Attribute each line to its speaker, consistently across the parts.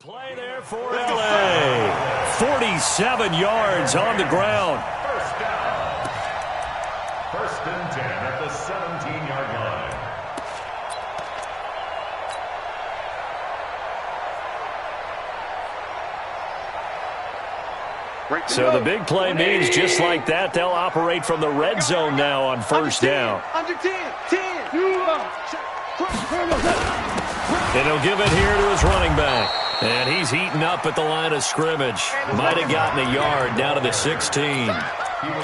Speaker 1: Play there for LA. 47 yards on the ground.
Speaker 2: First down. First and 10 at the 17-yard line.
Speaker 1: So the big play means just like that, they'll operate from the red zone now on first down.
Speaker 3: Under 10.
Speaker 1: And he'll give it here to his running back. And he's heating up at the line of scrimmage. Might have gotten a yard down to the 16.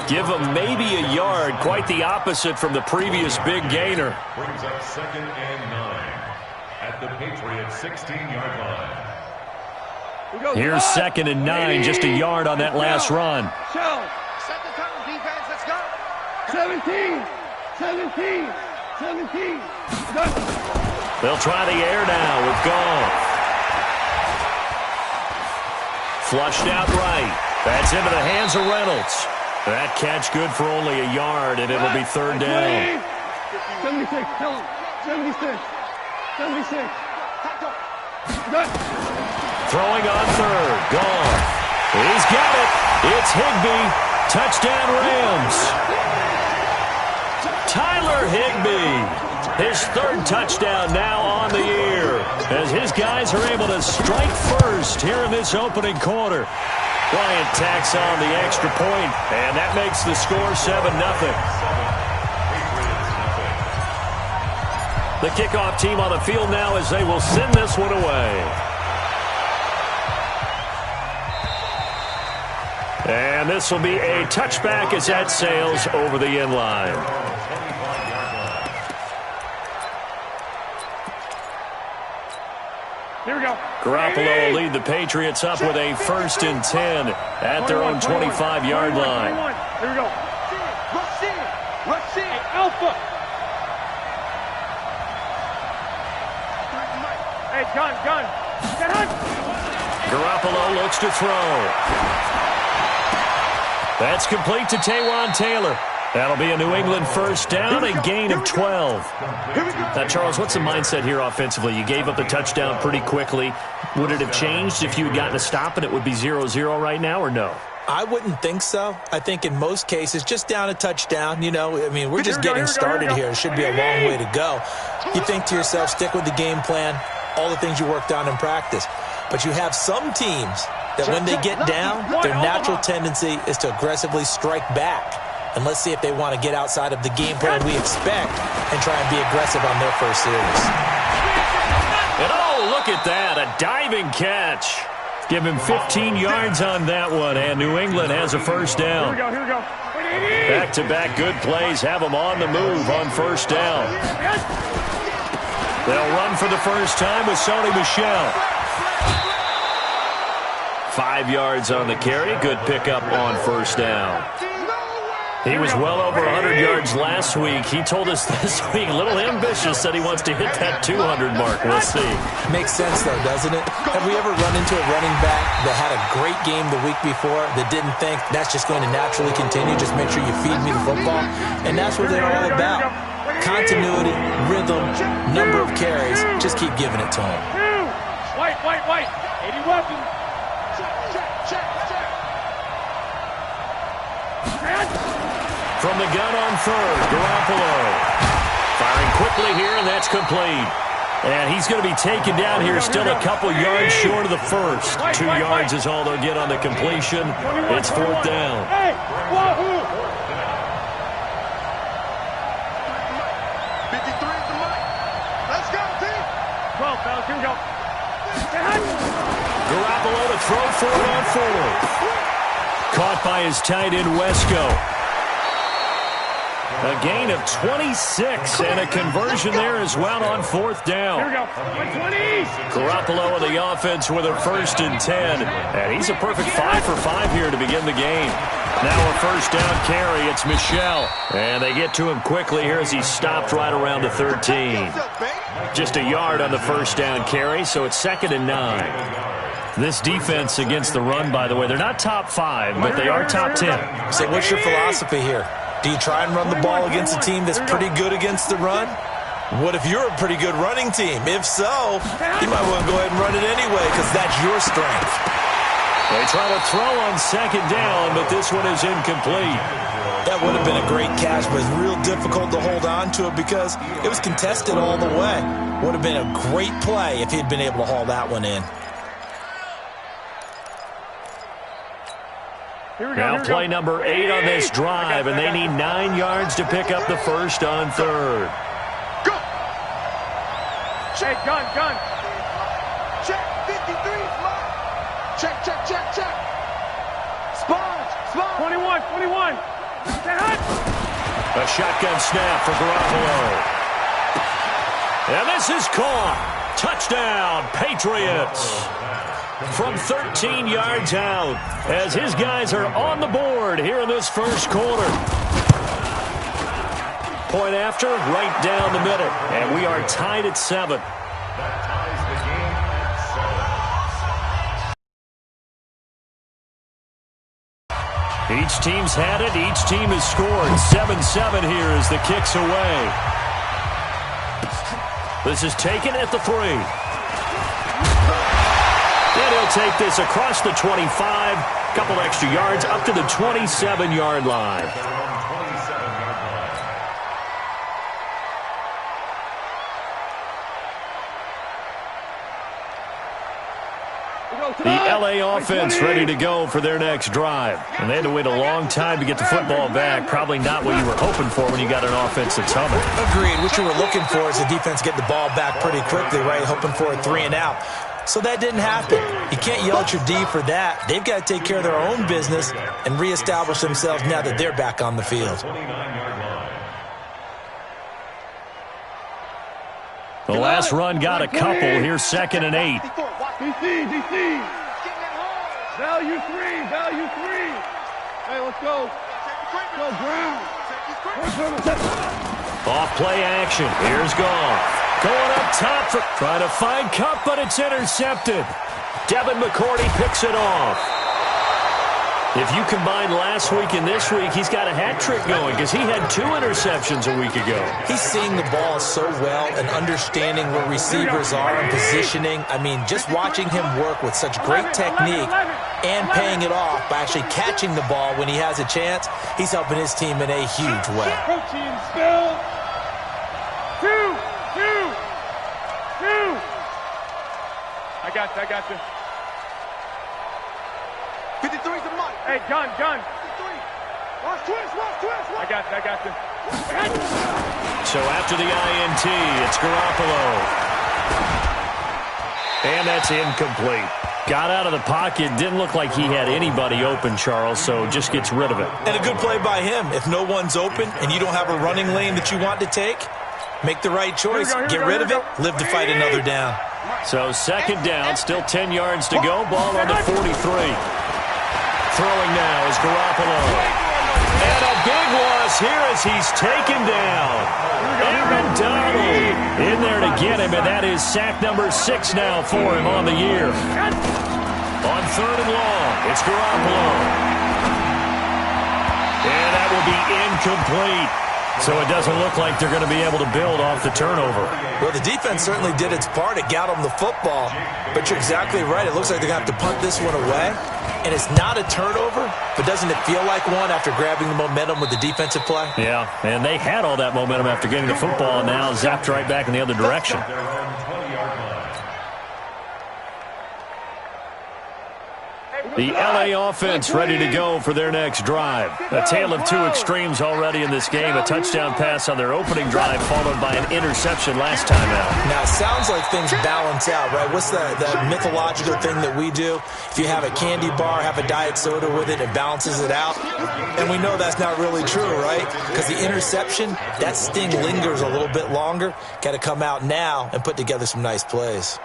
Speaker 1: Give him maybe a yard, quite the opposite from the previous big gainer.
Speaker 2: Brings up 2nd and 9 at the Patriots 16-yard line.
Speaker 1: Here's 2nd and 9, just a yard on that last run.
Speaker 3: Set the tone, defense. Let's go.
Speaker 4: 17.
Speaker 1: They'll try the air now with Goff. Flushed out right. That's into the hands of Reynolds. That catch good for only a yard, and it'll be 3rd down.
Speaker 4: 76, tell him. 76.
Speaker 1: Throwing on 3rd. Goff. He's got it. It's Higbee. Touchdown Rams. Tyler Higbee. His 3rd touchdown now on the year as his guys are able to strike first here in this opening quarter. Bryant tacks on the extra point, and that makes the score 7-0. The kickoff team on the field now as they will send this one away. And this will be a touchback as that sails over the end line.
Speaker 4: Here we go.
Speaker 1: Garoppolo will lead the Patriots up with a 1st and 10 at their own 25-yard line.
Speaker 4: Here we go.
Speaker 3: Rush in.
Speaker 4: Alpha. Hey, gun. Get on.
Speaker 1: Garoppolo looks to throw. That's complete to Taywan Taylor. That'll be a New England first down, a gain of 12. Now, Charles, what's the mindset here offensively? You gave up the touchdown pretty quickly. Would it have changed if you had gotten a stop and it would be 0-0 right now, or no?
Speaker 5: I wouldn't think so. I think in most cases, just down a touchdown, we're just getting started here. It should be a long way to go. You think to yourself, stick with the game plan, all the things you worked on in practice. But you have some teams that when they get down, their natural tendency is to aggressively strike back. And let's see if they want to get outside of the game plan we expect and try and be aggressive on their first series.
Speaker 1: And oh, look at that, a diving catch. Give him 15 yards on that one, and New England has a first down.
Speaker 4: Here we go.
Speaker 1: Back-to-back good plays have them on the move on first down. They'll run for the first time with Sony Michel. 5 yards on the carry, good pickup on first down. He was well over 100 yards last week. He told us this week, a little ambitious, said he wants to hit that 200 mark. We'll see.
Speaker 5: Makes sense, though, doesn't it? Have we ever run into a running back that had a great game the week before that didn't think that's just going to naturally continue? Just make sure you feed me the football. And that's what they're all about. Continuity, rhythm, number of carries. Just keep giving it to him.
Speaker 4: White. 80 weapons.
Speaker 1: From the gun on 3rd, Garoppolo. Firing quickly here, and that's complete. And he's going to be taken down here, still a couple yards short of the first. 2 yards is all they'll get on the completion. It's 4th down.
Speaker 4: Hey, wahoo!
Speaker 3: 53 at the mic. Let's go, team.
Speaker 4: 12, fellas. Here we go.
Speaker 1: Garoppolo to throw for it on 4th. Caught by his tight end, Wesco. A gain of 26 and a conversion there as well on 4th down.
Speaker 4: Here we go. 120.
Speaker 1: Garoppolo on the offense with a 1st and 10. And he's a perfect 5 for 5 here to begin the game. Now a first down carry. It's Michel. And they get to him quickly here as he stopped right around the 13. Just a yard on the first down carry, so it's 2nd and 9. This defense against the run, by the way, they're not top 5, but they are top 10.
Speaker 5: So what's your philosophy here? Do you try and run the ball against a team that's pretty good against the run? What if you're a pretty good running team? If so, you might want to go ahead and run it anyway because that's your strength.
Speaker 1: They try to throw on second down, but this one is incomplete.
Speaker 5: That would have been a great catch, but it's real difficult to hold on to it because it was contested all the way. Would have been a great play if he'd been able to haul that one in.
Speaker 1: Now play number 8 on this drive, and they need 9 yards to pick up the first on third.
Speaker 3: Go!
Speaker 4: Hey, gun.
Speaker 3: Check, 53, smart. Check. Sponge.
Speaker 4: 21.
Speaker 1: A shotgun snap for Garoppolo. And this is caught. Touchdown, Patriots. From 13 yards out, as his guys are on the board here in this first quarter. Point after, right down the middle. And we are tied at 7.
Speaker 2: That ties the game at 7.
Speaker 1: Each team's had it. Each team has scored. 7-7 here as the kick's away. This is taken at the 3. And he'll take this across the 25. Couple extra yards up to the 27-yard line. The LA offense ready to go for their next drive. And they had to wait a long time to get the football back. Probably not what you were hoping for when you got an offense that's humming.
Speaker 5: Agreed. What you were looking for is the defense get the ball back pretty quickly, right? Hoping for a 3 and out. So that didn't happen. You can't yell at your D for that. They've got to take care of their own business and reestablish themselves now that they're back on the field.
Speaker 1: The last run got a couple. Here's 2nd and 8.
Speaker 4: DC. Value 3. Hey, let's go. Go, Brown.
Speaker 1: Off play action. Here's Goff. Going up top for trying to find Cup, but it's intercepted. Devin McCourty picks it off. If you combine last week and this week, he's got a hat trick going because he had 2 interceptions a week ago.
Speaker 5: He's seeing the ball so well and understanding where receivers are and positioning. I mean, just watching him work with such great technique and paying it off by actually catching the ball when he has a chance, he's helping his team in a huge way.
Speaker 4: Protein spill. 2. I got you.
Speaker 3: 53's the mic.
Speaker 4: Hey, gun.
Speaker 3: 53. Watch twist.
Speaker 4: I got you.
Speaker 1: So after the INT, it's Garoppolo. And that's incomplete. Got out of the pocket. Didn't look like he had anybody open, Charles, so just gets rid of it.
Speaker 5: And a good play by him. If no one's open and you don't have a running lane that you want to take, make the right choice. Get rid of it. Live to fight another down.
Speaker 1: So 2nd down, still 10 yards to go. Ball on the 43. Throwing now is Garoppolo. And a big loss here as he's taken down. Aaron Donald in there to get him, and that is sack number 6 now for him on the year. On 3rd and long, it's Garoppolo. And that will be incomplete. So it doesn't look like they're going to be able to build off the turnover.
Speaker 5: Well, the defense certainly did its part. It got them the football. But you're exactly right. It looks like they're going to have to punt this one away. And it's not a turnover, but doesn't it feel like one after grabbing the momentum with the defensive play?
Speaker 1: Yeah, and they had all that momentum after getting the football, and now zapped right back in the other direction. The LA offense ready to go for their next drive. A tale of 2 extremes already in this game. A touchdown pass on their opening drive followed by an interception last time out.
Speaker 5: Now, it sounds like things balance out, right? What's the mythological thing that we do? If you have a candy bar, have a diet soda with it, it balances it out. And we know that's not really true, right? Because the interception, that sting lingers a little bit longer. Got to come out now and put together some nice plays.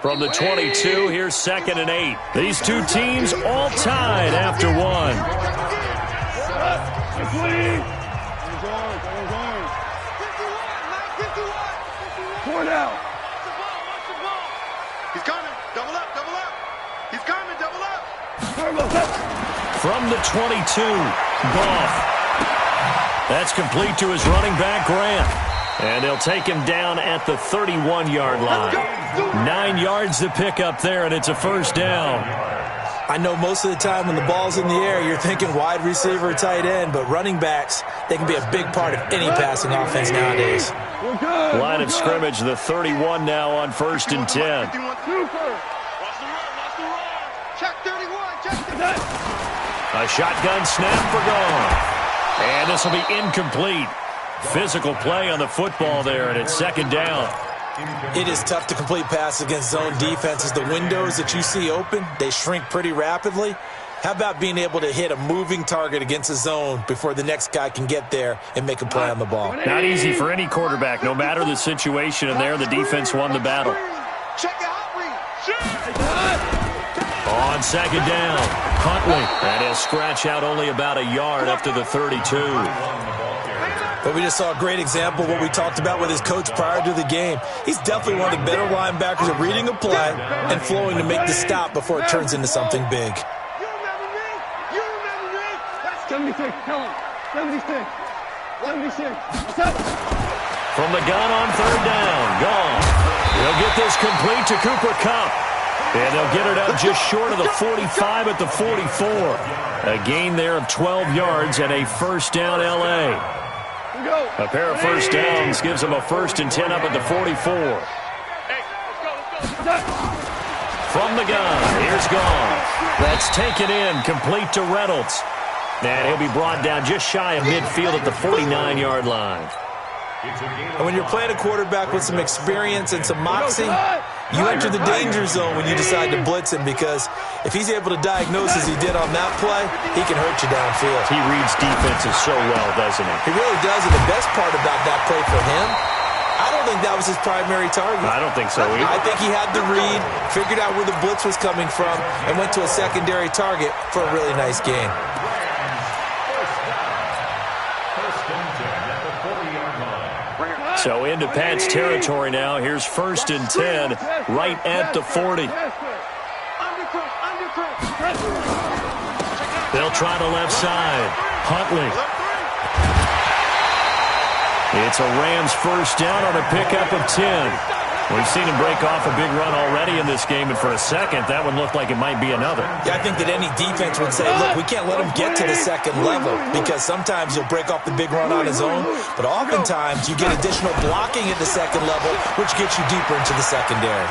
Speaker 1: From the 22, here's 2nd and 8. These 2 teams all tied after 1.
Speaker 4: Point out.
Speaker 3: He's coming. Double up. He's coming. Double up.
Speaker 1: From the 22, Goff. That's complete to his running back, Grant. And they'll take him down at the 31-yard line. 9 yards to pick up there, and it's a first down.
Speaker 5: I know most of the time when the ball's in the air, you're thinking wide receiver, tight end, but running backs, they can be a big part of any passing offense nowadays.
Speaker 1: Line of scrimmage, the 31 now on 1st and 10. A shotgun snap for gone. And this will be incomplete. Physical play on the football there, and it's 2nd down.
Speaker 5: It is tough to complete passes against zone defenses. The windows that you see open, they shrink pretty rapidly. How about being able to hit a moving target against a zone before the next guy can get there and make a play on the ball?
Speaker 1: Not easy for any quarterback, no matter the situation, and there the defense won the battle. On 2nd down, Huntley, and he'll scratch out only about a yard up to the 32.
Speaker 5: But we just saw a great example of what we talked about with his coach prior to the game. He's definitely one of the better linebackers at reading a play and flowing to make the stop before it turns into something big.
Speaker 4: 76, tell him. 76. 76.
Speaker 1: From the gun on 3rd down, gone. They'll get this complete to Cooper Kupp. And they'll get it up just short of the 45 at the 44. A gain there of 12 yards and a first down L.A. A pair of first downs gives them a 1st and 10 up at the 44. From the gun, here's gone. That's taken in, complete to Reynolds. And he'll be brought down just shy of midfield at the 49-yard line.
Speaker 5: And when you're playing a quarterback with some experience and some moxie, you enter the danger zone when you decide to blitz him, because if he's able to diagnose as he did on that play, he can hurt you downfield.
Speaker 1: He reads defenses so well, doesn't he?
Speaker 5: He really does, and the best part about that play for him, I don't think that was his primary target.
Speaker 1: I don't think so either.
Speaker 5: I think he had the read, figured out where the blitz was coming from, and went to a secondary target for a really nice gain.
Speaker 1: So into Pat's territory now. Here's 1st and 10 right at the 40. They'll try the left side. Huntley. It's a Rams first down on a pickup of 10. We've seen him break off a big run already in this game, and for a second, that one looked like it might be another.
Speaker 5: Yeah, I think that any defense would say, look, we can't let him get to the second level, because sometimes he'll break off the big run on his own, but oftentimes you get additional blocking at the second level, which gets you deeper into the secondary.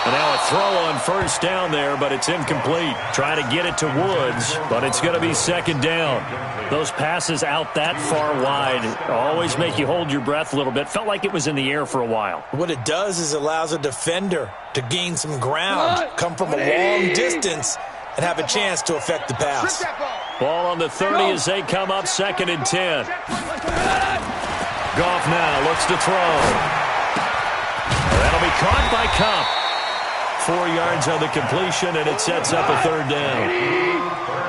Speaker 1: And now a throw on first down there, but it's incomplete. Trying to get it to Woods, but it's going to be 2nd down. Those passes out that far wide always make you hold your breath a little bit. Felt like it was in the air for a while.
Speaker 5: What it does is allows a defender to gain some ground, come from a long distance, and have a chance to affect the pass.
Speaker 1: Ball on the 30 as they come up 2nd and 10. Goff now looks to throw. That'll be caught by Kupp. 4 yards on the completion, and it sets up a 3rd down.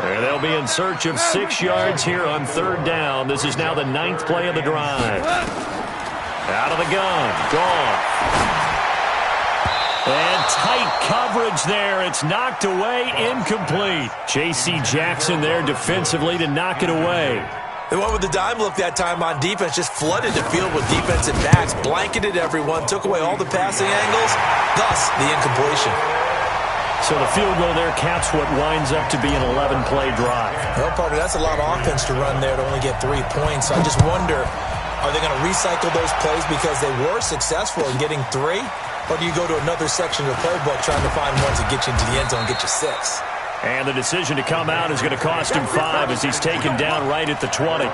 Speaker 1: And they'll be in search of 6 yards here on 3rd down. This is now the 9th play of the drive. Out of the gun. Gone. And tight coverage there. It's knocked away, incomplete. J.C. Jackson there defensively to knock it away.
Speaker 5: They went with the dime look that time on defense, just flooded the field with defensive backs, blanketed everyone, took away all the passing angles, thus the incompletion.
Speaker 1: So the field goal there caps what winds up to be an 11-play drive.
Speaker 5: Well, partner, that's a lot of offense to run there to only get 3 points. I just wonder, are they going to recycle those plays because they were successful in getting 3? Or do you go to another section of the playbook trying to find ones that get you into the end zone and get you 6?
Speaker 1: And the decision to come out is going to cost him 5 as he's taken down right at the 20.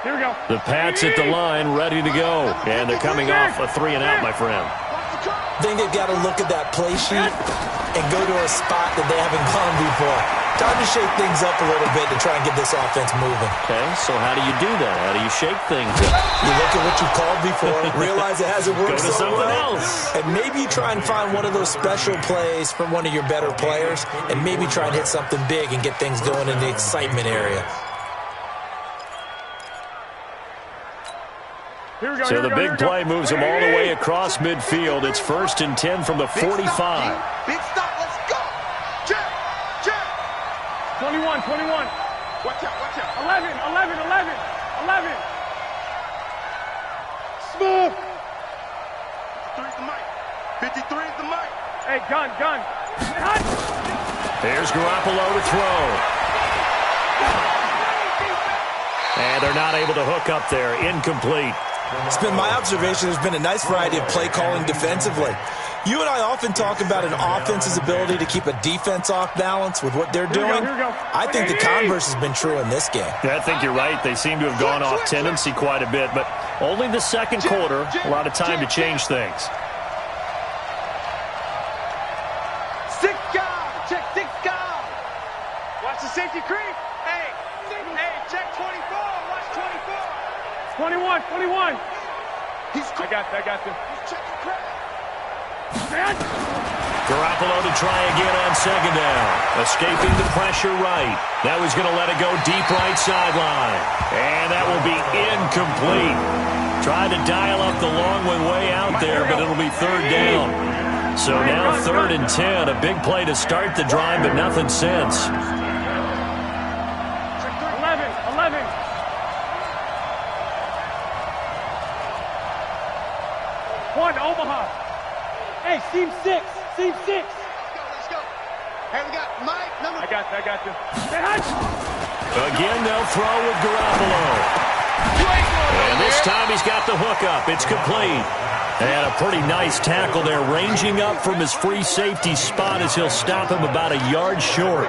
Speaker 4: Here we go.
Speaker 1: The Pats at the line, ready to go. And they're coming off a 3-and-out, my friend.
Speaker 5: I think they've got to look at that play sheet and go to a spot that they haven't gone before. Time to shake things up a little bit to try and get this offense moving.
Speaker 1: Okay, so how do you do that? How do you shake things up?
Speaker 5: You look at what you called before, realize it hasn't worked
Speaker 1: Go to
Speaker 5: so
Speaker 1: something
Speaker 5: well,
Speaker 1: else.
Speaker 5: and maybe you try and find one of those special plays from one of your better players, and maybe try and hit something big and get things going in the excitement area.
Speaker 1: So the big play moves them all the way across midfield. It's 1st and 10 from the 45.
Speaker 3: Big stop. Let's go. Check.
Speaker 4: 21.
Speaker 3: Watch out.
Speaker 4: 11. Smooth.
Speaker 3: 53 is the mic. 53 is the mic.
Speaker 4: Hey, gun.
Speaker 1: There's Garoppolo to throw. And they're not able to hook up there. Incomplete.
Speaker 5: It's been my observation there's been a nice variety of play calling defensively. You and I often talk about an offense's ability to keep a defense off balance with what they're doing.
Speaker 4: Here we go.
Speaker 5: I think the converse has been true in this game.
Speaker 1: Yeah, I think you're right. They seem to have gone off tendency quite a bit, but only the second quarter. A lot of time to change things.
Speaker 3: 6 guard. Check 6 guard.
Speaker 4: Watch the safety creep.
Speaker 3: Hey, check 24. Watch 24.
Speaker 4: 21.
Speaker 3: He's
Speaker 4: I got them.
Speaker 3: He's checking crack.
Speaker 1: Garoppolo to try again on 2nd down. Escaping the pressure right. Now he's going to let it go deep right sideline. And that will be incomplete. Tried to dial up the long one way out there, but it'll be 3rd down. So now 3rd and 10. A big play to start the drive, but nothing since.
Speaker 4: 11. One, Omaha. Hey, seam 6.
Speaker 3: Let's go. Hey, we got Mike, number.
Speaker 4: I got you.
Speaker 1: Again, they'll throw with Garoppolo. And this time he's got the hookup. It's complete. And a pretty nice tackle there, ranging up from his free safety spot as he'll stop him about a yard short.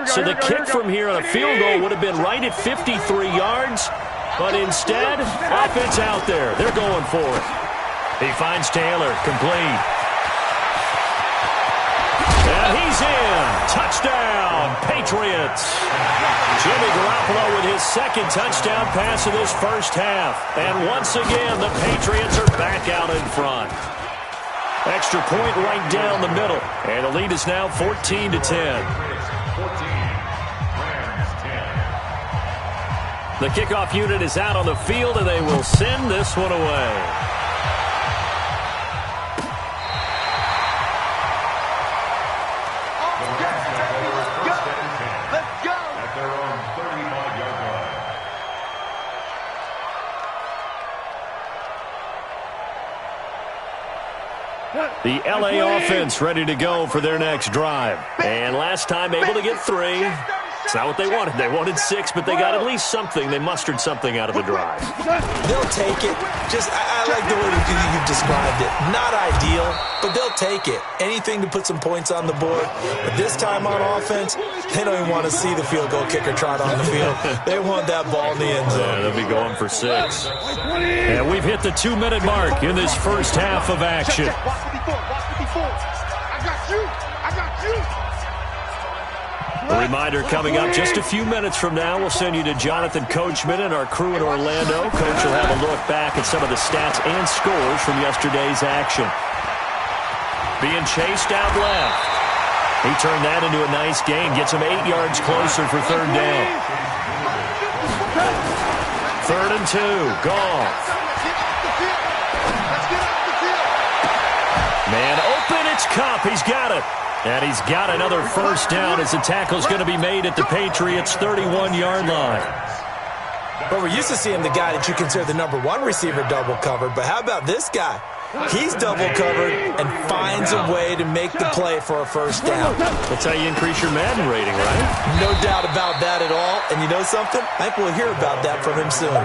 Speaker 1: So the kick from here on a field goal would have been right at 53 yards, but instead, offense out there. They're going for it. He finds Taylor, complete. And he's in. Touchdown, Patriots. Jimmy Garoppolo with his 2nd touchdown pass of this first half. And once again, the Patriots are back out in front. Extra point right down the middle. And the lead is now 14-10.
Speaker 2: 14. Rams 10.
Speaker 1: The kickoff unit is out on the field, and they will send this one away.
Speaker 3: Let's go.
Speaker 2: At their own 35-yard line.
Speaker 1: The LA offense ready to go for their next drive. And last time able to get 3. It's not what they wanted. They wanted 6, but they got at least something. They mustered something out of the drive.
Speaker 5: They'll take it. I like the way you've described it. Not ideal, but they'll take it. Anything to put some points on the board. But this time on offense, they don't even want to see the field goal kicker trot on the field. They want that ball in the end zone.
Speaker 1: Yeah, they'll be going for 6. And we've hit the 2-minute mark in this first half of action.
Speaker 3: Watch 54. I got you.
Speaker 1: A reminder coming up just a few minutes from now, we'll send you to Jonathan Coachman and our crew in Orlando. Coach will have a look back at some of the stats and scores from yesterday's action. Being chased out left. He turned that into a nice gain, gets him 8 yards closer for 3rd down. 3rd and 2, Goff. Man open, it's Cup. He's got it. And he's got another first down as the tackle's going to be made at the Patriots' 31-yard line.
Speaker 5: But we're used to seeing the guy that you consider the #1 receiver double covered. But how about this guy? He's double covered and finds a way to make the play for a first down.
Speaker 1: That's how you increase your Madden rating, right?
Speaker 5: No doubt about that at all. And you know something? I think we'll hear about that from him soon.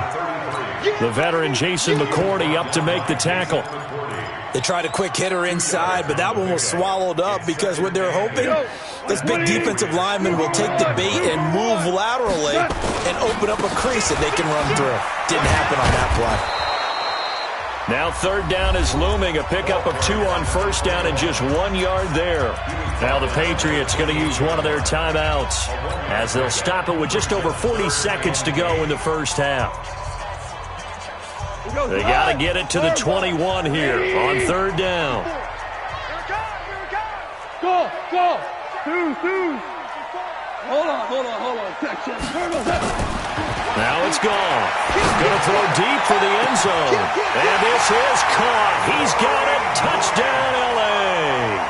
Speaker 1: The veteran Jason McCourty up to make the tackle.
Speaker 5: They tried a quick hitter inside, but that one was swallowed up because what they're hoping, this big defensive lineman will take the bait and move laterally and open up a crease that they can run through. Didn't happen on that play.
Speaker 1: Now 3rd down is looming, a pickup of 2 on first down and just 1 yard there. Now the Patriots going to use one of their timeouts as they'll stop it with just over 40 seconds to go in the first half. They got to get it to the 21 here on 3rd down.
Speaker 4: Go.
Speaker 6: Hold on. Check.
Speaker 1: Now it's gone. Going to throw deep for the end zone. And this is caught. He's got it. Touchdown, L.A.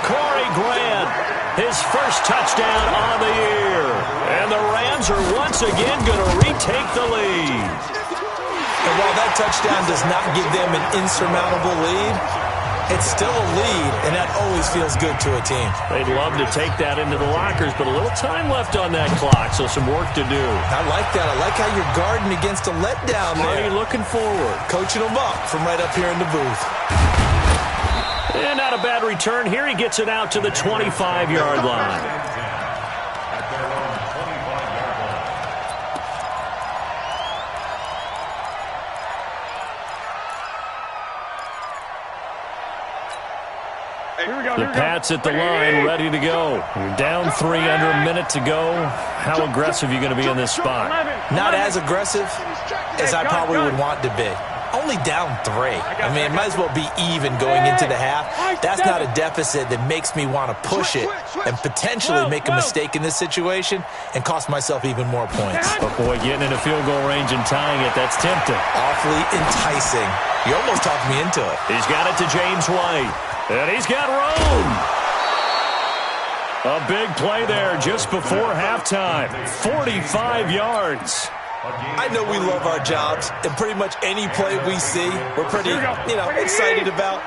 Speaker 1: Corey Grant, his first touchdown on the year. And the Rams are once again going to retake the lead.
Speaker 5: And while that touchdown does not give them an insurmountable lead, it's still a lead, and that always feels good to a team.
Speaker 1: They'd love to take that into the lockers, but a little time left on that clock, so some work to do.
Speaker 5: I like that. I like how you're guarding against a letdown there.
Speaker 1: Marty looking forward.
Speaker 5: Coaching them up from right up here in the booth.
Speaker 1: And not a bad return here. He gets it out to the 25-yard line.
Speaker 2: At their own 25-yard line.
Speaker 1: The Pats at the line, ready to go. You're down 3 under a minute to go. How aggressive are you going to be in this spot?
Speaker 5: Not as aggressive as I probably would want to be. Only down 3. I mean, it might as well be even going into the half. That's not a deficit that makes me want to push it and potentially make a mistake in this situation and cost myself even more points.
Speaker 1: But boy, getting into field goal range and tying it, that's tempting.
Speaker 5: Awfully enticing. You almost talked me into it.
Speaker 1: He's got it to James White. And he's got room. A big play there just before halftime. 45 yards.
Speaker 5: I know we love our jobs, and pretty much any play we see, we're pretty, excited about.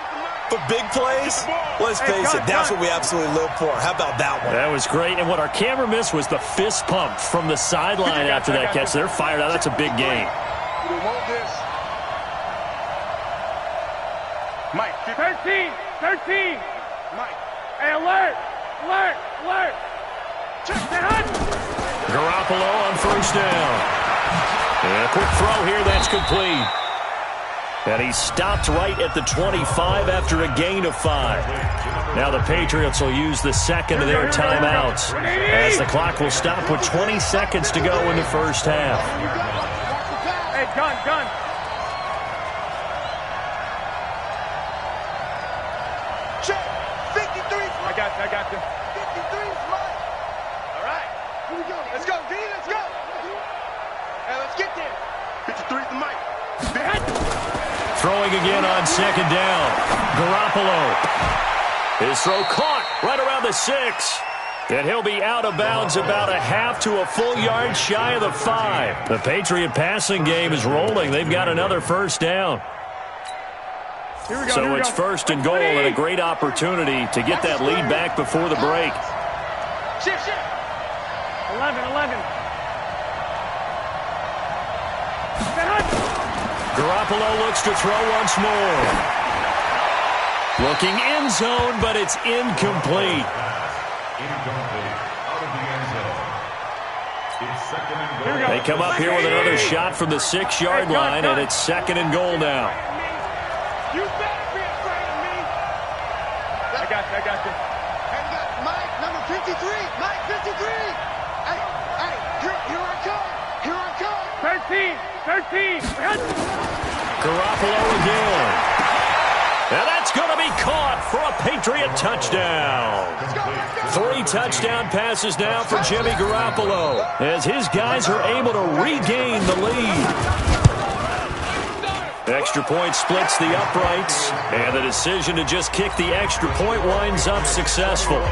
Speaker 5: But big plays, let's face it, that's what we absolutely live for. How about that one?
Speaker 1: That was great, and what our camera missed was the fist pump from the sideline after that catch. They're fired out. That's a big game.
Speaker 4: Mike, 13. Mike. Hey, alert. Check that.
Speaker 1: Garoppolo on first down. And a quick throw here, that's complete. And he stopped right at the 25 after a gain of 5. Now the Patriots will use the second of their timeouts as the clock will stop with 20 seconds to go in the first half.
Speaker 4: Hey, gun.
Speaker 3: Check. 53.
Speaker 4: I got you.
Speaker 3: 53 is mine. All right. Here we go. Let's go, D. Let's go. Hey, let's get there. 53 is the mic.
Speaker 1: Throwing again on second down. Garoppolo. His throw caught right around the 6. And he'll be out of bounds about a half to a full yard shy of the 5. The Patriot passing game is rolling. They've got another first down. So it's first and goal and a great opportunity to get that lead back before the break.
Speaker 4: Shift. 11.
Speaker 1: Garoppolo looks to throw once more. Looking end zone, but it's incomplete.
Speaker 2: Out of the end zone. It's second and goal.
Speaker 1: They come up here with another shot from the 6-yard line, and it's second and goal now.
Speaker 4: You better be afraid of me. I got you.
Speaker 3: Hey, you got Mike, number 53. Mike, 53. Hey, here I come.
Speaker 4: 13.
Speaker 1: Garoppolo again. And that's going to be caught for a Patriot touchdown. 3 touchdown passes now for Jimmy Garoppolo as his guys are able to regain the lead. Extra point splits the uprights, and the decision to just kick the extra point winds up successful.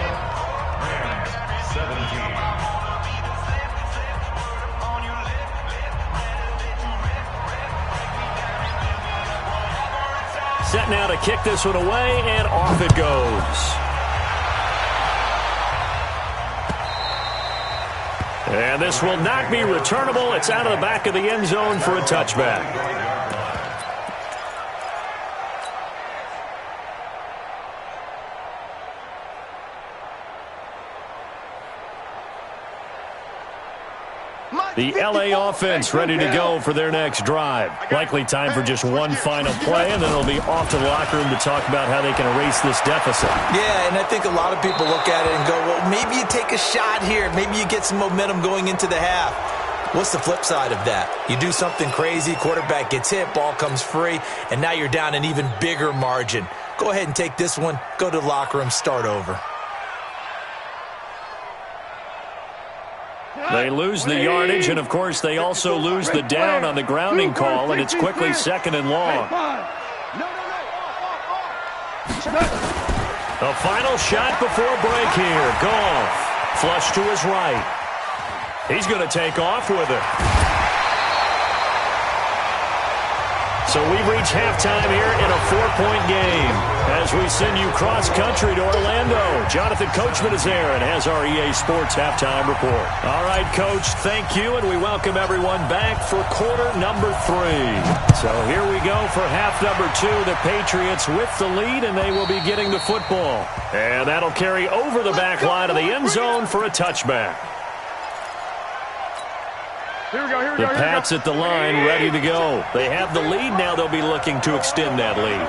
Speaker 1: Set now to kick this one away, and off it goes. And this will not be returnable. It's out of the back of the end zone for a touchback. The L.A. offense ready to go for their next drive. Likely time for just one final play, and then they'll be off to the locker room to talk about how they can erase this deficit.
Speaker 5: Yeah, and I think a lot of people look at it and go, well, maybe you take a shot here. Maybe you get some momentum going into the half. What's the flip side of that? You do something crazy, quarterback gets hit, ball comes free, and now you're down an even bigger margin. Go ahead and take this one, go to the locker room, start over.
Speaker 1: They lose the yardage, and, of course, they also lose the down on the grounding call, and it's quickly 2nd and long. The final shot before break here. Goff, flush to his right. He's going to take off with it. So we've reached halftime here in a 4-point game as we send you cross-country to Orlando. Jonathan Coachman is there and has our EA Sports halftime report. All right, Coach, thank you, and we welcome everyone back for quarter number 3. So here we go for half number 2. The Patriots with the lead, and they will be getting the football. And that'll carry over the back line of the end zone for a touchback. The Pats at the line, ready to go. They have the lead now. They'll be looking to extend that lead.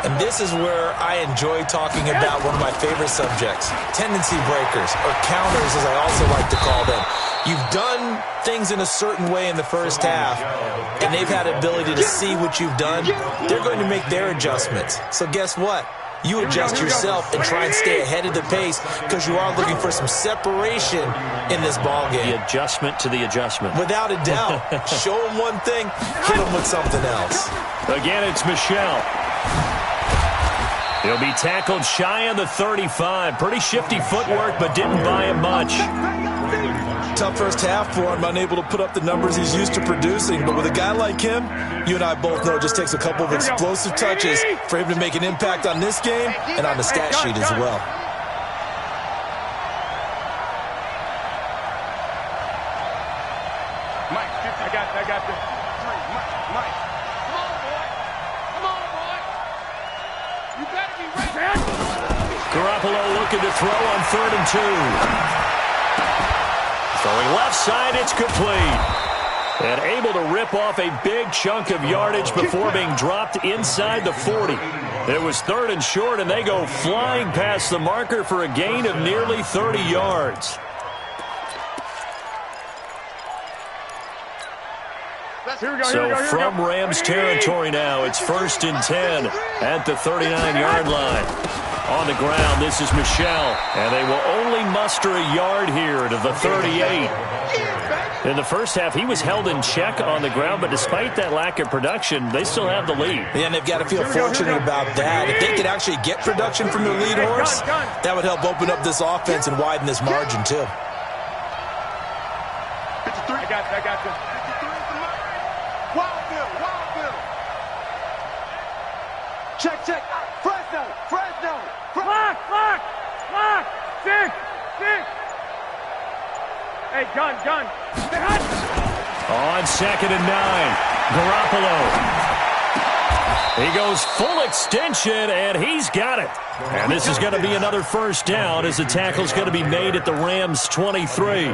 Speaker 5: And this is where I enjoy talking about one of my favorite subjects, tendency breakers, or counters as I also like to call them. You've done things in a certain way in the first half, and they've had the ability to see what you've done. They're going to make their adjustments. So guess what? You adjust yourself and try and stay ahead of the pace because you are looking for some separation in this ballgame.
Speaker 1: The adjustment to the adjustment.
Speaker 5: Without a doubt. Show them one thing, hit them with something else.
Speaker 1: Again, it's Michel. He'll be tackled shy of the 35. Pretty shifty footwork, but didn't buy him much.
Speaker 5: Tough first half for him, unable to put up the numbers he's used to producing. But with a guy like him, you and I both know it just takes a couple of explosive touches for him to make an impact on this game and on the stat sheet as well.
Speaker 4: Mike, I got this. Mike. Come on, boy. You better be ready.
Speaker 1: Garoppolo looking to throw on 3rd and 2. Throwing left side, it's complete. And able to rip off a big chunk of yardage before being dropped inside the 40. It was 3rd and short, and they go flying past the marker for a gain of nearly 30 yards. So from Rams territory now, it's 1st and 10 at the 39-yard line. On the ground, this is Michel, and they will only muster a yard here to the 38. In the first half, he was held in check on the ground, but despite that lack of production, they still have the lead.
Speaker 5: Yeah, and they've got to feel fortunate about that. If they could actually get production from their lead horse, that would help open up this offense and widen this margin, too.
Speaker 4: I got this. Wild Bill. Check. Fresno. Lock. Six. Hey, gun.
Speaker 1: On 2nd and 9, Garoppolo. He goes full extension, and he's got it. And this is going to be another first down as the tackle's going to be made at the Rams' 23.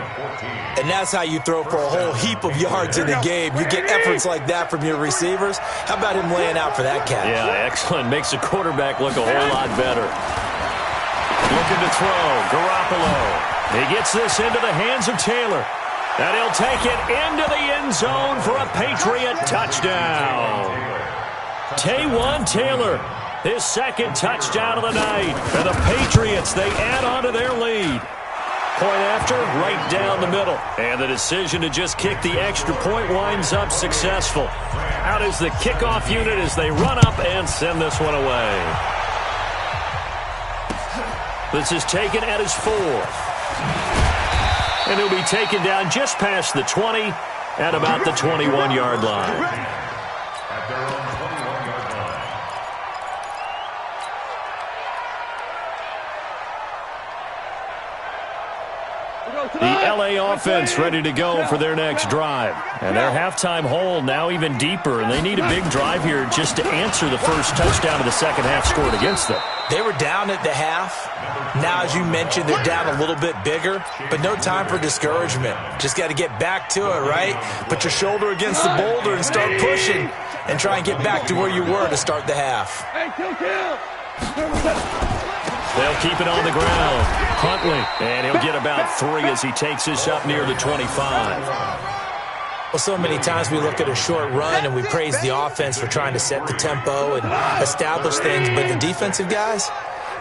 Speaker 5: And that's how you throw for a whole heap of yards in the game. You get efforts like that from your receivers. How about him laying out for that catch?
Speaker 1: Yeah, excellent. Makes the quarterback look a whole lot better. Looking to throw, Garoppolo. He gets this into the hands of Taylor. And he'll take it into the end zone for a Patriot touchdown. Taywan Taylor, his 2nd touchdown of the night. And the Patriots, they add on to their lead. Point after, right down the middle. And the decision to just kick the extra point winds up successful. Out is the kickoff unit as they run up and send this one away. This is taken at his 4th. And he'll be taken down just past the 20 at about the 21-yard line.
Speaker 2: At their own 21-yard line.
Speaker 1: The LA offense ready to go for their next drive. And their halftime hole now even deeper, and they need a big drive here just to answer the first touchdown of the second half scored against them.
Speaker 5: They were down at the half. Now, as you mentioned, they're down a little bit bigger, but no time for discouragement. Just got to get back to it, right? Put your shoulder against the boulder and start pushing and try and get back to where you were to start the half.
Speaker 1: They'll keep it on the ground. Huntley, and he'll get about 3 as he takes this up near the 25.
Speaker 5: Well, so many times we look at a short run and we praise the offense for trying to set the tempo and establish things, but the defensive guys,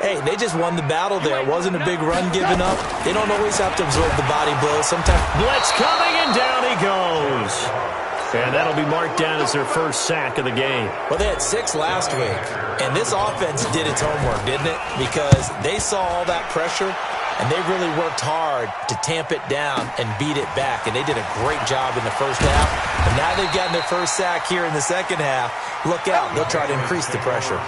Speaker 5: Hey, they just won the battle there. It wasn't a big run given up. They don't always have to absorb the body blows. Sometimes
Speaker 1: blitz coming, and down he goes. And that'll be marked down as their first sack of the game.
Speaker 5: Well, they had 6 last week, and this offense did its homework, didn't it? Because they saw all that pressure, and they really worked hard to tamp it down and beat it back, and they did a great job in the first half. And now they've gotten their first sack here in the second half. Look out. They'll try to increase the pressure.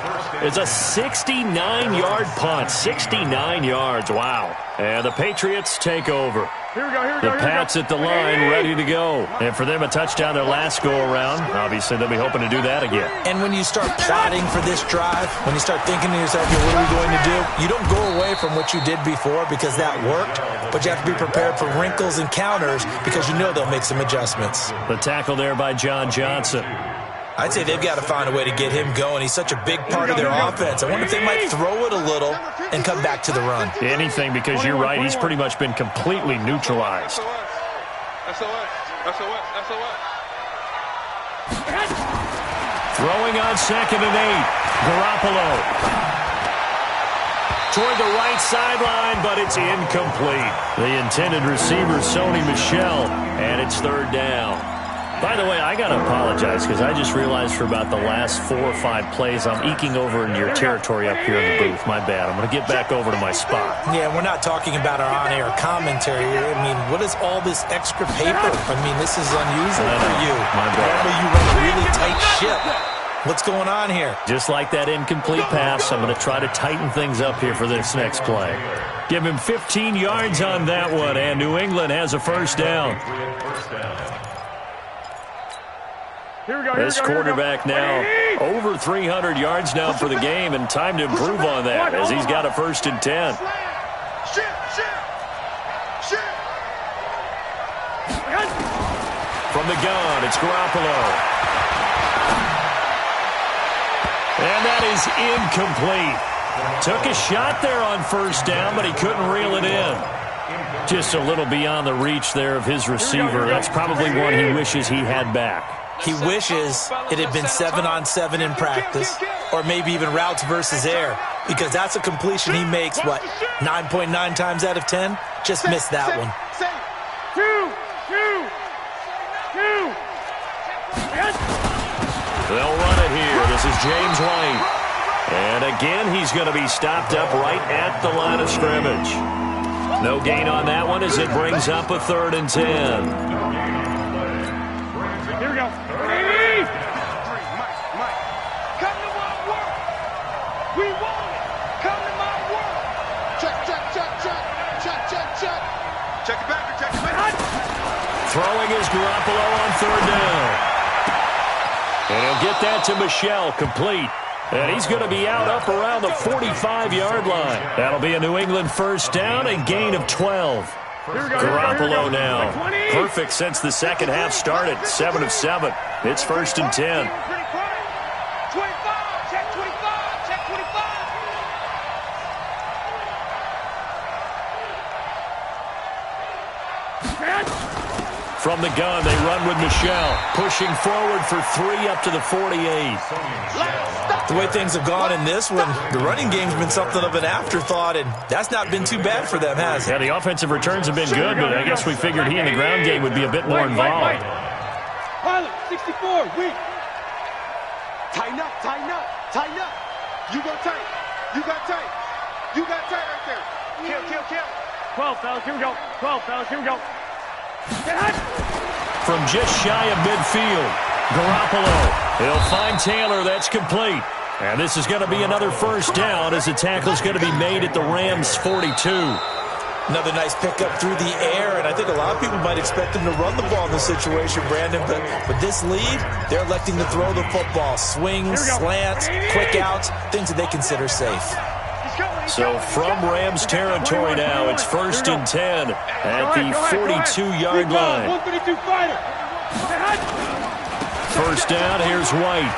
Speaker 1: It's a 69-yard punt. 69 yards. Wow. And the Patriots take over. The Pats at the line, ready to go. And for them, a touchdown their last go-around. Obviously, they'll be hoping to do that again.
Speaker 5: And when you start plotting for this drive, when you start thinking to yourself, what are we going to do? You don't go away from what you did before because that worked, but you have to be prepared for wrinkles and counters because you know they'll make some adjustments.
Speaker 1: The tackle there by John Johnson.
Speaker 5: I'd say they've got to find a way to get him going. He's such a big part of their offense. I wonder if they might throw it a little and come back to the run.
Speaker 1: Anything, because you're right. He's pretty much been completely neutralized. Throwing on 2nd and 8. Garoppolo. Toward the right sideline, but it's incomplete. The intended receiver, Sony Michel, and it's 3rd down. By the way, I got to apologize because I just realized for about the last 4 or 5 plays I'm eking over into your territory up here in the booth. My bad. I'm going to get back over to my spot.
Speaker 5: Yeah, we're not talking about our on-air commentary. I mean, what is all this extra paper? I mean, this is unusual for you.
Speaker 1: My bad.
Speaker 5: Normally you run a really tight ship. What's going on here?
Speaker 1: Just like that incomplete pass, I'm going to try to tighten things up here for this next play. Give him 15 yards on that one, and New England has a first down. This quarterback now over 300 yards now for the game, and time to improve on that as he's got a 1st and 10. From the gun, it's Garoppolo. And that is incomplete. Took a shot there on 1st down, but he couldn't reel it in. Just a little beyond the reach there of his receiver. That's probably one he wishes he had back.
Speaker 5: He wishes it had been 7-on-7 in practice, or maybe even routes versus air, because that's a completion he makes, 9.9 times out of 10? Just missed that one.
Speaker 1: They'll run it here. This is James White. And again, he's going to be stopped up right at the line of scrimmage. No gain on that one as it brings up a 3rd and 10.
Speaker 4: Here we go. Mike. Come to my work. We want it. Come to my work. Check. Check it back.
Speaker 1: Throwing is Garoppolo on 3rd down. And he'll get that to Michel, complete. And he's going to be out up around the 45-yard line. That'll be a New England first down, a gain of 12. Garoppolo now. Perfect since the second half started. 7 of 7. It's 1st and 10.
Speaker 4: 25. Check 25. Check 25.
Speaker 1: From the gun, they run with Michel. Pushing forward for 3 up to the 48.
Speaker 5: The way things have gone in this one, the running game's been something of an afterthought, and that's not been too bad for them, has it?
Speaker 1: Yeah, the offensive returns have been good, but I guess we figured he in the ground game would be a bit more involved.
Speaker 4: Pilot, 64, weak. Tighten up. You go tight. You got tight right there. Kill. 12, fellas, here we go. 12, fellas, here we go.
Speaker 1: From just shy of midfield, Garoppolo. He'll find Taylor. That's complete. And this is going to be another first down as the tackle is going to be made at the Rams' 42.
Speaker 5: Another nice pickup through the air, and I think a lot of people might expect him to run the ball in this situation, Brandon, but with this lead, they're electing to throw the football. Swings, slants, quick outs, things that they consider safe.
Speaker 1: So from Rams territory now, it's 1st and 10 at the 42-yard line.
Speaker 4: 152 fighter.
Speaker 1: First down, here's White.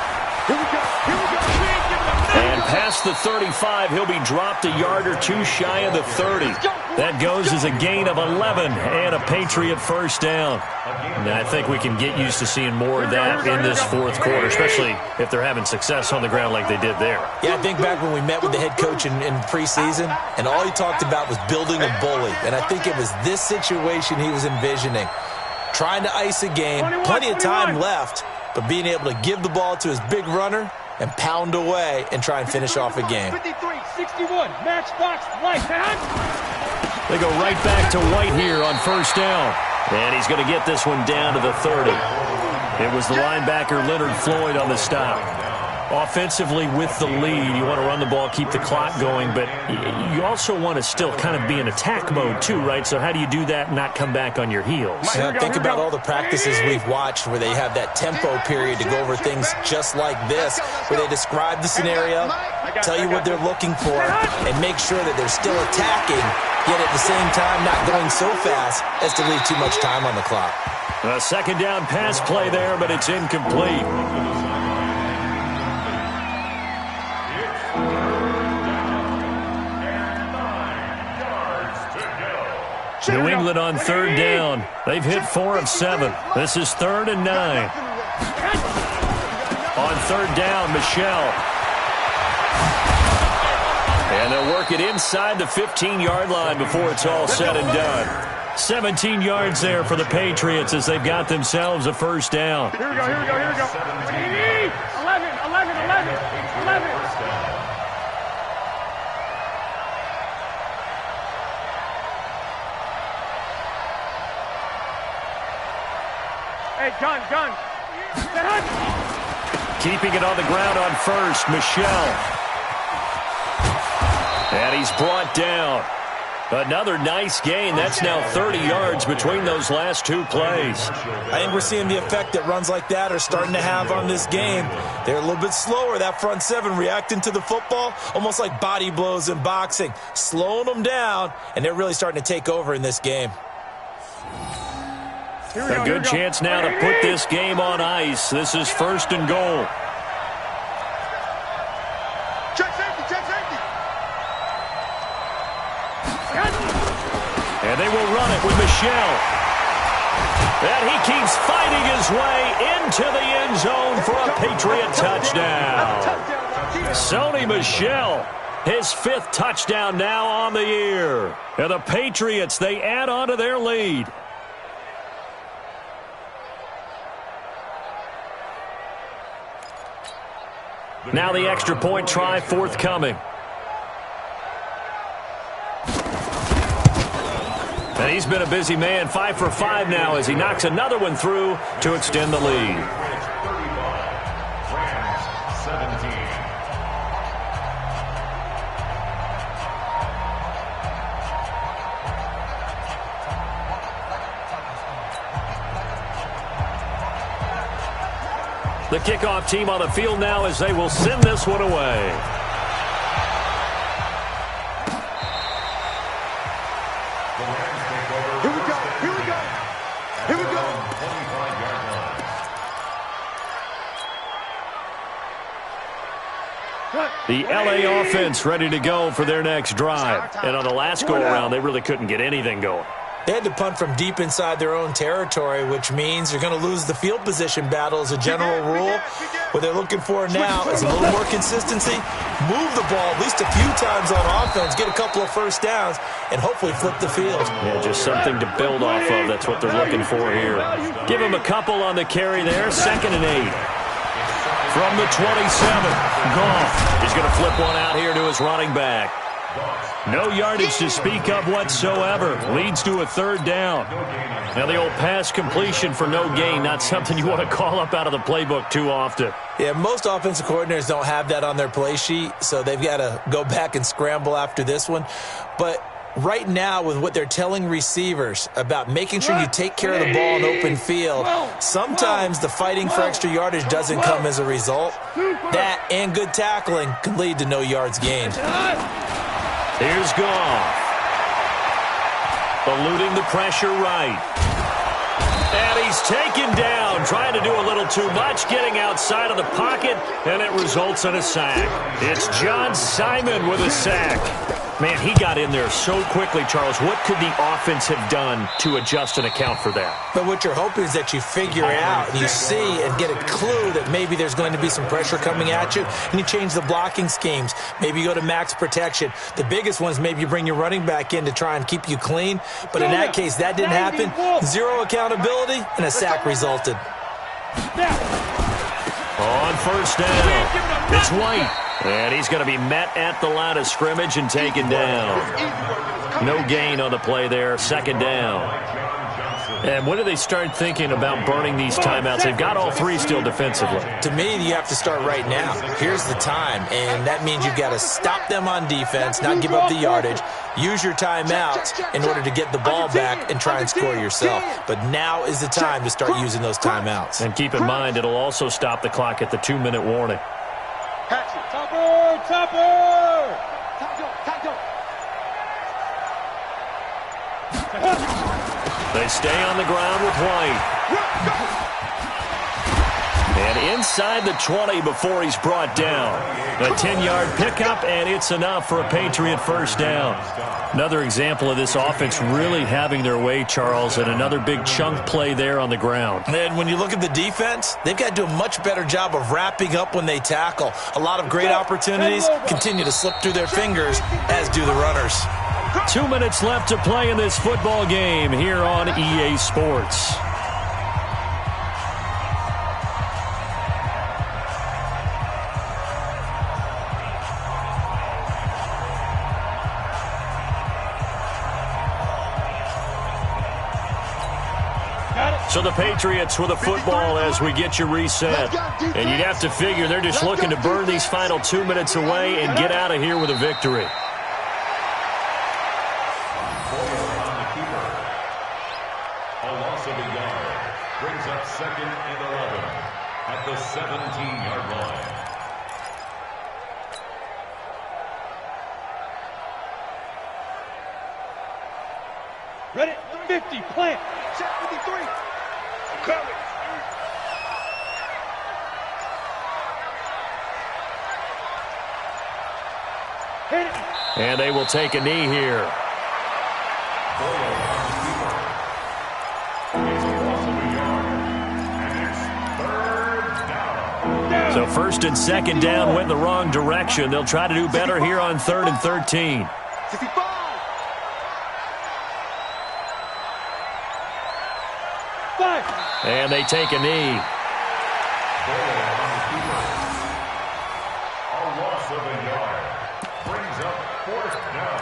Speaker 4: Here we go. We ain't giving up.
Speaker 1: And past the 35, he'll be dropped a yard or two shy of the 30. That goes as a gain of 11 and a Patriot first down. And I think we can get used to seeing more of that in this fourth quarter, especially if they're having success on the ground like they did there.
Speaker 5: Yeah, I think back when we met with the head coach in preseason, and all he talked about was building a bully. And I think it was this situation he was envisioning. Trying to ice a game, plenty of time left, but being able to give the ball to his big runner and pound away and try and finish off a game.
Speaker 4: 53, 61, matchbox, White.
Speaker 1: They go right back to White here on first down. And he's going to get this one down to the 30. It was the linebacker Leonard Floyd on the stop. Offensively with the lead, you want to run the ball, keep the clock going, but you also want to still kind of be in attack mode too, right? So how do you do that and not come back on your heels?
Speaker 5: Yeah, think about all the practices we've watched where they have that tempo period to go over things just like this, where they describe the scenario, tell you what they're looking for, and make sure that they're still attacking, yet at the same time not going so fast as to leave too much time on the clock.
Speaker 1: A second down pass play there, but it's incomplete. New England on third down. They've hit 4 of 7. This is 3rd and 9. On third down, Michelle. And they'll work it inside the 15-yard line before it's all said and done. 17 yards there for the Patriots as they've got themselves a first down.
Speaker 4: Here we go. 11. Hey, gun.
Speaker 1: Keeping it on the ground on first, Michelle. And he's brought down. Another nice gain. That's now 30 yards between those last two plays.
Speaker 5: I think we're seeing the effect that runs like that are starting to have on this game. They're a little bit slower, that front seven, reacting to the football, almost like body blows in boxing, slowing them down, and they're really starting to take over in this game.
Speaker 1: A good chance now to put this game on ice. This is 1st and goal.
Speaker 3: Check safety.
Speaker 1: And they will run it with Michelle. And he keeps fighting his way into the end zone for a Patriot touchdown. Sony Michel, his 5th touchdown now on the year. And the Patriots, they add on to their lead. Now the extra point try forthcoming. And he's been a busy man, 5 for 5 now as he knocks another one through to extend the lead.
Speaker 2: Rams 17.
Speaker 1: The kickoff team on the field now as they will send this one away.
Speaker 3: Here we go.
Speaker 1: The LA offense ready to go for their next drive. And on the last go-around, they really couldn't get anything going.
Speaker 5: They had to punt from deep inside their own territory, which means you're going to lose the field position battle as a general rule. What they're looking for now is a little more consistency, move the ball at least a few times on offense, get a couple of first downs, and hopefully flip the field.
Speaker 1: Yeah, just something to build off of. That's what they're looking for here. Give him a couple on the carry there. 2nd and 8. From the 27, Goff is going to flip one out here to his running back. No yardage to speak of whatsoever. Leads to a 3rd down. Now the old pass completion for no gain, not something you want to call up out of the playbook too often.
Speaker 5: Yeah, most offensive coordinators don't have that on their play sheet, so they've got to go back and scramble after this one. But right now, with what they're telling receivers about making sure you take care of the ball in open field, sometimes the fighting for extra yardage doesn't come as a result. That and good tackling can lead to no yards gained.
Speaker 1: Here's Goff. Eluding the pressure right. And he's taken down, trying to do a little too much, getting outside of the pocket, and it results in a sack. It's John Simon with a sack. Man, he got in there so quickly, Charles. What could the offense have done to adjust and account for that?
Speaker 5: But what you're hoping is that you figure out and you see and get a clue that maybe there's going to be some pressure coming at you, and you change the blocking schemes. Maybe you go to max protection. The biggest one is maybe you bring your running back in to try and keep you clean. But in that case, that didn't happen. Zero accountability, and a sack resulted.
Speaker 1: On first down, it's White. And he's going to be met at the line of scrimmage and taken down. No gain on the play there, second down. And when do they start thinking about burning these timeouts? They've got all three still defensively.
Speaker 5: To me, you have to start right now. Here's the time, and that means you've got to stop them on defense, not give up the yardage, use your timeouts in order to get the ball back and try and score yourself. But now is the time to start using those timeouts.
Speaker 1: And keep in mind, it'll also stop the clock at the 2-minute warning.
Speaker 4: Topper!
Speaker 1: They stay on the ground with White. And inside the 20 before he's brought down. A 10-yard pickup, and it's enough for a Patriot first down. Another example of this offense really having their way, Charles, and another big chunk play there on the ground.
Speaker 5: And when you look at the defense, they've got to do a much better job of wrapping up when they tackle. A lot of great opportunities continue to slip through their fingers, as do the runners.
Speaker 1: 2 minutes left to play in this football game here on EA Sports. So the Patriots with a football as we get you reset. And you'd have to figure they're just looking to burn these final 2 minutes away and get out of here with a victory.
Speaker 2: A loss of a yard brings up 2nd and 11 at the 17-yard line.
Speaker 4: Ready? 50, plant. Check 53. Coming. Hit it.
Speaker 1: And they will take a knee here. So 1st and 2nd down went the wrong direction. They'll try to do better here on 3rd and 13.
Speaker 3: 65.
Speaker 1: And they take a knee.
Speaker 2: A loss of a yard brings up 4th down.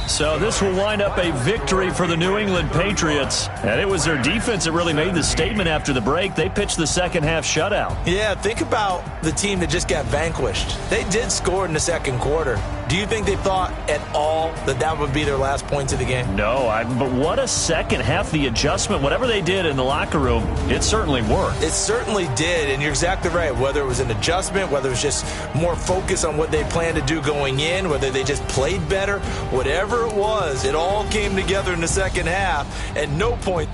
Speaker 1: So this will wind up a victory for the New England Patriots. And it was their defense that really made the statement after the break. They pitched the second-half shutout.
Speaker 5: Yeah, think about the team that just got vanquished. They did score in the second quarter. Do you think they thought at all that that would be their last points of the game?
Speaker 1: No, but what a second half. The adjustment, whatever they did in the locker room, it certainly worked.
Speaker 5: It certainly did, and you're exactly right. Whether it was an adjustment, whether it was just more focus on what they planned to do going in, whether they just played better, whatever it was, it all came together in the second half, and no point